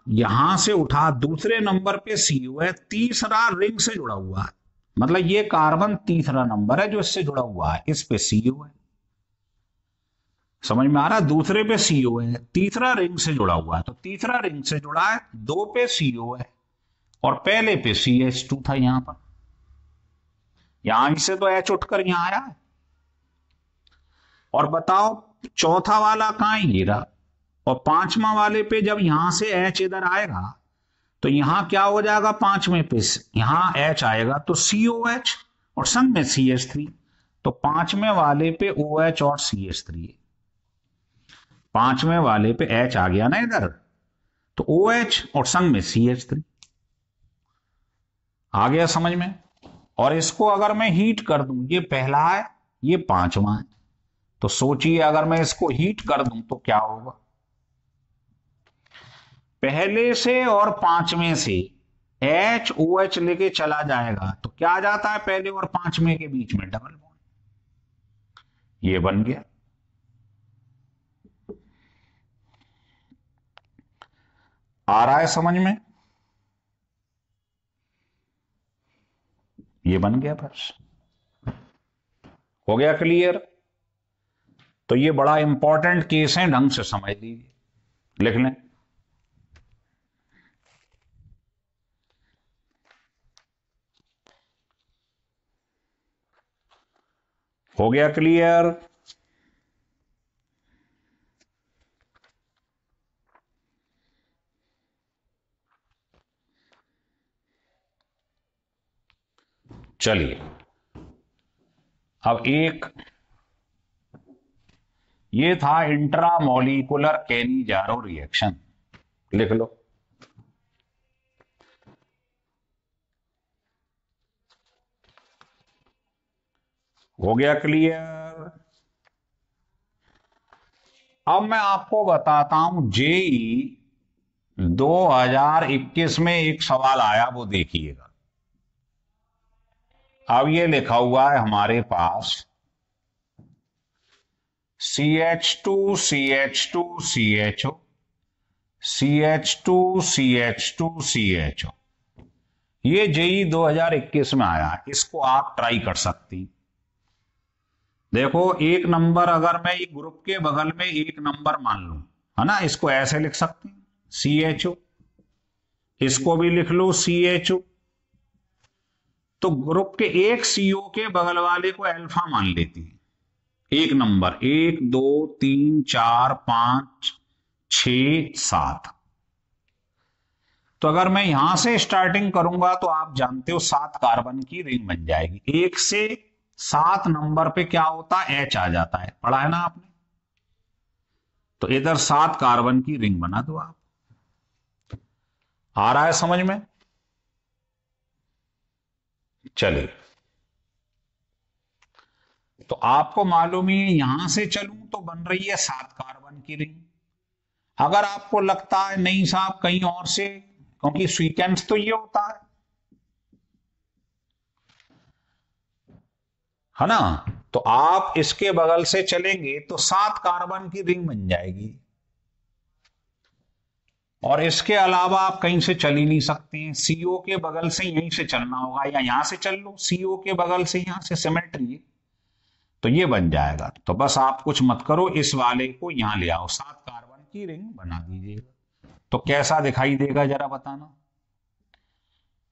A: यहां से उठा, दूसरे नंबर पे CO है, तीसरा रिंग से जुड़ा हुआ है, मतलब ये कार्बन तीसरा नंबर है जो इससे जुड़ा हुआ है, इस पे CO है, समझ में आ रहा है, दूसरे पे CO है, तीसरा रिंग से जुड़ा हुआ है, तो तीसरा रिंग से जुड़ा है, 2 पे CO है और पहले पे CH2 था, यहां पर, यहां से तो H उठकर यहां आया है। और बताओ चौथा वाला कहां है, ये रहा, और पांचवा वाले पे जब यहां से H इधर आएगा तो यहां क्या हो जाएगा, पांचवें पे यहां H आएगा तो COH और संग में CH3, तो पांचवें वाले पे OH और CH3, पांचवें वाले पे H आ गया ना इधर, तो OH और संग में CH3 आ गया समझ में। और इसको अगर मैं हीट कर दूं, ये पहला है ये पांचवा है, तो सोचिए अगर मैं इसको हीट कर दूं तो क्या होगा, पहले से और पांचवें से HOH लेके चला जाएगा तो क्या आ जाता है पहले और पांचवें के बीच में, डबल बॉन्ड, ये बन गया। आ रहा है समझ में, ये बन गया, बस हो गया क्लियर। तो ये बड़ा इंपॉर्टेंट केस है, ढंग से समझ लीजिए, लिख लें। हो गया क्लियर। चलिए अब एक ये था इंट्रामोलिकुलर कैनिजारो रिएक्शन, लिख लो। हो गया क्लियर। अब मैं आपको बताता हूं जेई 2021 में एक सवाल आया, वो देखिएगा। अब ये लिखा हुआ है हमारे पास CH2 CH2 CHO CH2 CH2 CHO, ये जेई 2021 में आया, इसको आप ट्राई कर सकती। देखो एक नंबर अगर मैं एक ग्रुप के बगल में एक नंबर मान लूं, है ना, इसको ऐसे लिख सकते हैं CHO, इसको भी लिख लो CHO, तो ग्रुप के एक CO के बगल वाले को अल्फा मान लेती है, एक नंबर 1 2 3 4 5 6 7। तो अगर मैं यहां से स्टार्टिंग करूंगा तो आप जानते हो 7 कार्बन की रिंग बन जाएगी। 1 से 7 नंबर पे क्या होता है, H आ जाता है, पढ़ा है ना आपने। तो इधर 7 कार्बन की रिंग बना दो आप। आ रहा है समझ में। चलिए तो आपको मालूम ही है, यहां से चलूं तो बन रही है 7 कार्बन की रिंग। अगर आपको लगता है नहीं साहब कहीं और से, क्योंकि सीक्वेंस तो ये होता है ना, तो आप इसके बगल से चलेंगे तो 7 कार्बन की रिंग बन जाएगी, और इसके अलावा आप कहीं से चल ही नहीं सकते हैं। CO के बगल से यहीं से चलना होगा, या यहां से चल लो CO के बगल से, यहां से सिमेट्री, तो ये बन जाएगा। तो बस आप कुछ मत करो, इस वाले को यहां ले आओ, 7 कार्बन की रिंग बना दीजिएगा। तो कैसा दिखाई देगा जरा बताना,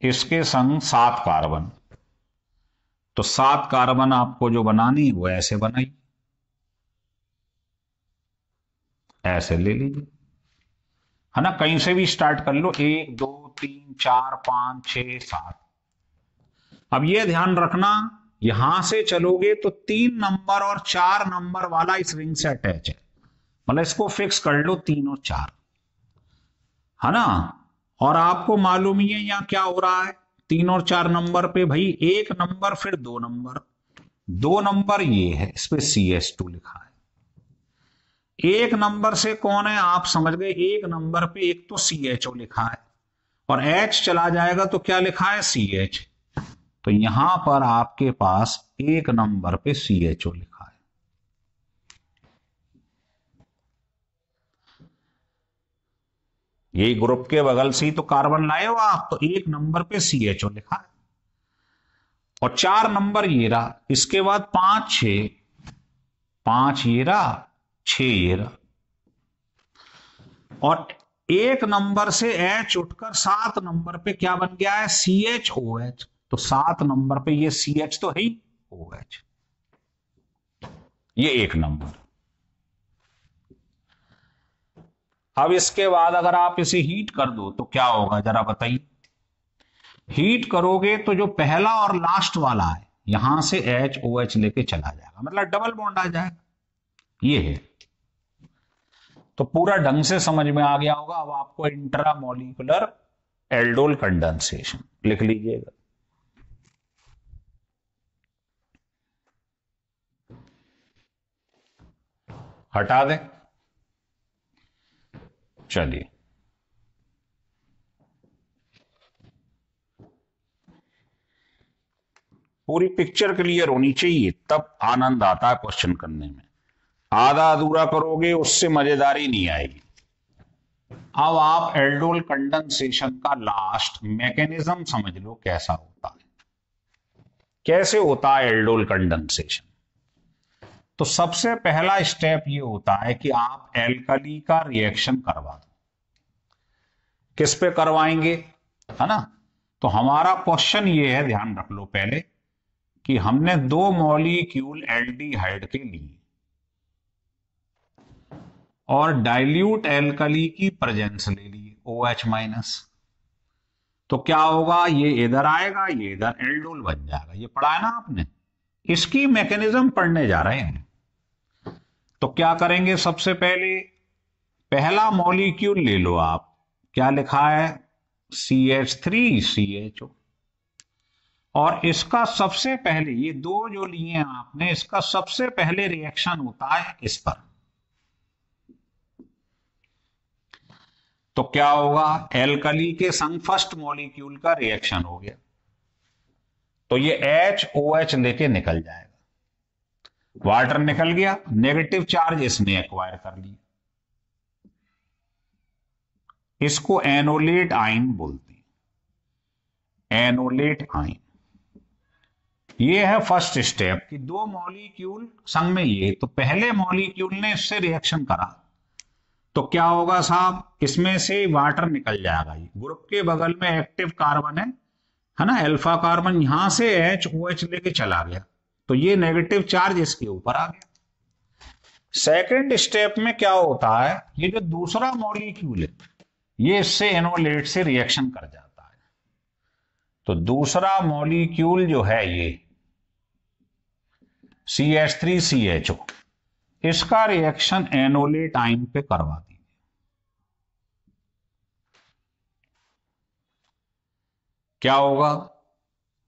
A: इसके संग 7 कार्बन, तो 7 कार्बन आपको जो बनानी है वो ऐसे बनाई, ऐसे ले लीजिए, है ना, कहीं से भी स्टार्ट कर लो, 1 2 3 4 5 6 7। अब ये ध्यान रखना, यहां से चलोगे तो 3 नंबर और 4 नंबर वाला इस रिंग से अटैच है, मतलब इसको फिक्स कर लो 3 और 4, है ना। और आपको मालूम ही है यहां क्या हो रहा है, 3 और 4 नंबर पे भाई एक नंबर फिर 2 नंबर, 2 नंबर ये है, इस पे CH2 लिखा है। एक नंबर से कौन है आप समझ गए, एक नंबर पे एक तो CHO लिखा है, और H चला जाएगा तो क्या लिखा है CH, तो यहां पर आपके पास एक नंबर पे CHO लिखा है। यही ग्रुप के बगल से ही तो कार्बन लाए हो आप, तो एक नंबर पे CHO लिखा है, और 4 नंबर ये रहा, इसके बाद 5 6, 5 ये रहा 6 ये रहा, और एक नंबर से H उठकर 7 नंबर पे क्या बन गया है, CHOH, तो 7 नंबर पे ये CH तो है ही, OH, ये एक नंबर। अब इसके बाद अगर आप इसे हीट कर दो तो क्या होगा जरा बताइए। हीट करोगे तो जो पहला और लास्ट वाला है यहां से HOH लेके चला जाएगा, मतलब डबल बॉन्ड आ जाएगा। ये है, तो पूरा ढंग से समझ में आ गया होगा। अब आपको इंट्रामोलिकुलर एल्डोल कंडेंसेशन लिख लीजिएगा। हटा दें, चलिए। पूरी पिक्चर क्लियर होनी चाहिए, तब आनंद आता है क्वेश्चन करने में। आधा अधूरा करोगे उससे मजेदारी नहीं आएगी। अब आप एल्डोल कंडेंसेशन का लास्ट मैकेनिज्म समझ लो कैसा होता है, कैसे होता है एल्डोल कंडेंसेशन। तो सबसे पहला स्टेप ये होता है कि आप एल्कली का रिएक्शन करवा दो। किस पे करवाएंगे, है ना। तो हमारा क्वेश्चन ये है, ध्यान रख लो पहले, कि हमने 2 मॉलिक्यूल एल्डिहाइड के लिए और डाइल्यूट एल्कली की प्रेजेंस ले ली OH-। तो क्या होगा, ये इधर आएगा, ये इधर एल्डोल बन जाएगा। ये पढ़ा है ना आपने, इसकी मैकेनिज्म पढ़ने जा रहे हैं। तो क्या करेंगे, सबसे पहले पहला मॉलिक्यूल ले लो आप, क्या लिखा है CH3CHO, और इसका सबसे पहले, ये 2 जो लिए हैं आपने, इसका सबसे पहले रिएक्शन होता है इस पर। तो क्या होगा, एल्कली के संग फर्स्ट मॉलिक्यूल का रिएक्शन हो गया, तो ये HOH लेके निकल जाएगा। वाटर निकल गया, नेगेटिव चार्ज इसने एक्वायर कर लिया, इसको एनोलेट आयन बोलते हैं, एनोलेट आयन। ये है फर्स्ट स्टेप कि 2 मॉलिक्यूल संग में ये, तो पहले मॉलिक्यूल ने इससे रिएक्शन करा तो क्या होगा साहब, इसमें से वाटर निकल जाएगा। ये ग्रुप के बगल में एक्टिव कार्बन है ना, अल्फा कार्बन, यहां से HOH लेके चला गया, तो ये नेगेटिव चार्ज इसके ऊपर आ गया। सेकंड स्टेप में क्या होता है, ये जो दूसरा मॉलिक्यूल है ये इससे एनोलेट से रिएक्शन कर जाता है। तो दूसरा मॉलिक्यूल जो है ये CH3CHO, इसका रिएक्शन एनोलेट आयन पे करवा दीजिए। क्या होगा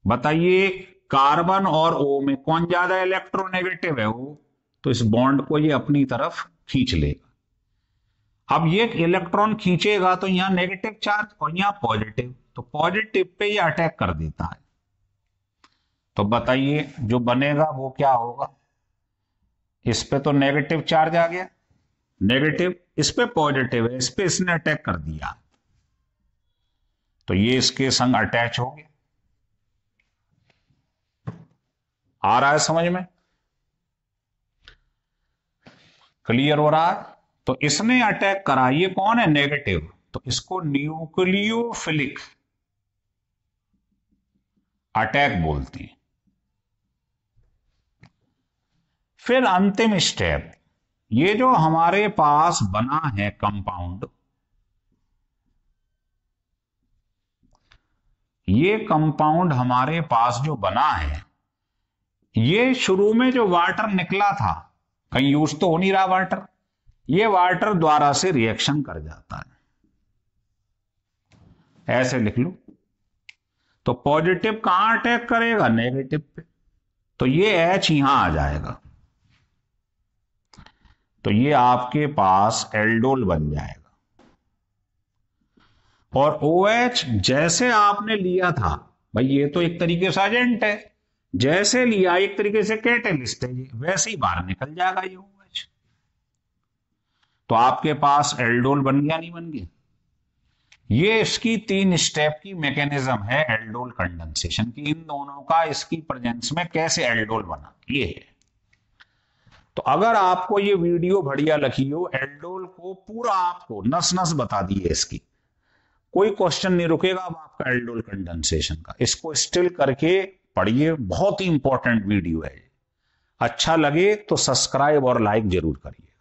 A: बताइए, कार्बन और O में कौन ज्यादा इलेक्ट्रोनेगेटिव है, O, तो इस बॉन्ड को ये अपनी तरफ खींच लेगा। अब ये इलेक्ट्रॉन खींचेगा तो यहां नेगेटिव चार्ज और यहां पॉजिटिव, तो पॉजिटिव पे ये अटैक कर देता है। तो बताइए जो बनेगा वो क्या होगा, इस पे तो नेगेटिव चार्ज आ गया, नेगेटिव, इस पे पॉजिटिव है, इस पे इसने अटैक कर दिया, तो ये इसके संग अटैच हो गया। आ रहा है समझ में, क्लियर हो रहा है। तो इसने अटैक करा, ये कौन है नेगेटिव, तो इसको न्यूक्लियोफिलिक अटैक बोलते हैं। फिर अंतिम स्टेप, ये जो हमारे पास बना है कंपाउंड, ये कंपाउंड हमारे पास जो बना है, ये शुरू में जो वाटर निकला था, कहीं यूज तो हो नहीं रहा वाटर, ये वाटर द्वारा से रिएक्शन कर जाता है, ऐसे लिख लो। तो पॉजिटिव कहां अटैक करेगा, नेगेटिव पे, तो ये H यहां आ जाएगा, तो ये आपके पास एल्डोल बन जाएगा। और OH जैसे आपने लिया था, भाई ये तो एक तरीके से एजेंट है, जैसे लिया एक तरीके से कैटेलिस्ट है, वैसे ही बाहर निकल जाएगा ये OH। तो आपके पास एल्डोल बन गया, नहीं बन गया। ये इसकी 3 स्टेप की मैकेनिज्म है एल्डोल कंडेंसेशन की, इन दोनों का इसकी प्रेजेंस में कैसे एल्डोल बना, ये है। तो अगर आपको ये वीडियो बढ़िया लगी हो, एल्डोल को पूरा आपको नस नस बता दी है इसकी, कोई क्वेश्चन नहीं रुकेगा अब आपका एल्डोल कंडेंसेशन का, इसको स्टिल करके पढ़िए, बहुत ही इंपॉर्टेंट वीडियो है। अच्छा लगे तो सब्सक्राइब और लाइक जरूर करिए।